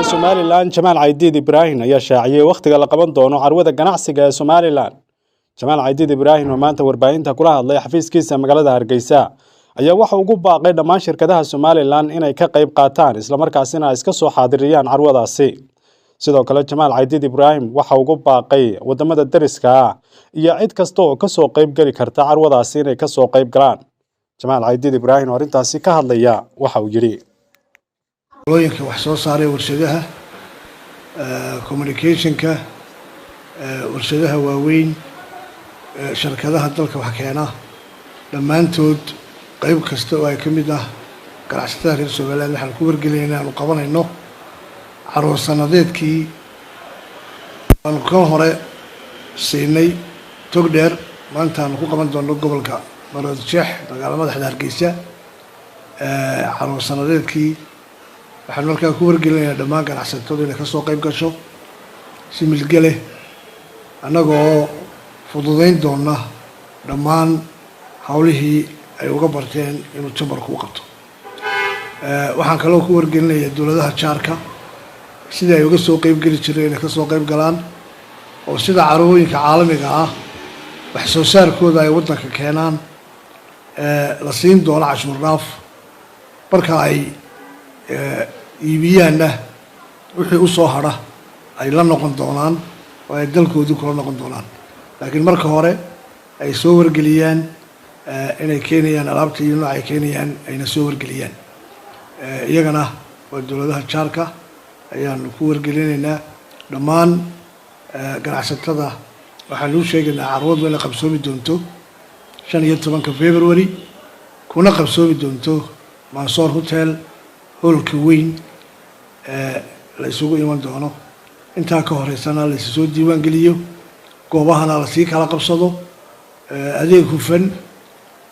Somaliland Jamal Aidid Ibrahim ayaa shaaciyay waqtiga la qaban doono carwada ganacsiga ee Somaliland. Jamal Aidid Ibrahim oo maanta warbaahinta kula hadlay xafiiskiisa magaalada Hargeysa ayaa waxa uu ugu baaqay dhammaan shirkadaha Somaliland inay ka qayb qaataan isla markaasina ay iska soo xaadiriyaan carwadaasi. Sidoo kale Jamal Aidid Ibrahim waxa uu ugu baaqay wadamada dariska ah iyo cid kasta oo ka soo qayb gali karta carwadaasi inay ka soo qayb galaan. Jamal Aidid Ibrahim oo arintaasi ka hadlaya waxa uu yiri looyinka wax soo saaray warshadaha communication-ka warshadaha waaweyn shirkadaha dalka wax keena dhammaantood qayb kasta oo ay ka mid ah ganacsatada reer Somaliland waxaan ku wargeleynaa inaan qabanayno carwo sanadeedkii aan ka hore siinay togdheer maanta aan ku qaban doono gobolka Maroodijeex magaalada madaxda Hargeysa carwo sanadeedkii waxaan markaa ku wargeleynaa dhammaan ganacsatada inay ka soo qayb gasho si milgale annagoo fududeyn doona dhammaan hawlihii ay uga barteen inuu jambarku u qabto waxaan kaloo ku wargelinayaa dowladaha jaarka sida ay uga soo qayb geli jireen inay ka soo qayb galaan oo sida carwooyinka caalamiga ah wax soo saarkooda ay waddanka keenaan la siin doono cashuur dhaaf marka ay iibiyaanna wixii u soo hadha ay la noqon doonaan oo ay dalkoodii kula noqon doonaan laakiin marka hore ay soo wargeliyaan inay keenayaan alaabta iyo nooc ay keenayaan ayna soo wargeliyaan iyagana waa dowladaha jaarka ayaan ku wargelinaynaa dhammaan ganacsatada waxaan u sheegaynaa carwadu inay qabsoomi doonto 15 February kuna qabsoomi doonto Mansour Hotel holka weyn la isugu iman doono inta ka horeysana la soo diiwaan geliyo goobahana la sii kala qabsado adeeg hufan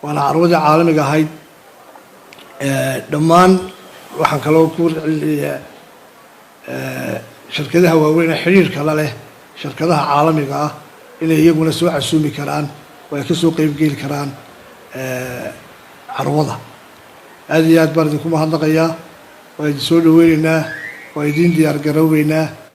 waana carwada caalamiga ahayd dhammaan waxaan kaloo ku celinayaa shirkadaha waaweyn ee xiriirka la leh shirkadaha caalamiga ah inay iyaguna soo casuumi karaan oo ay ka soo qayb geli karaan carwada aad iyo aad baan idinku mahadnaqayaa waa idin soo dhaweynaynaa waa idin diyaar garooweynaa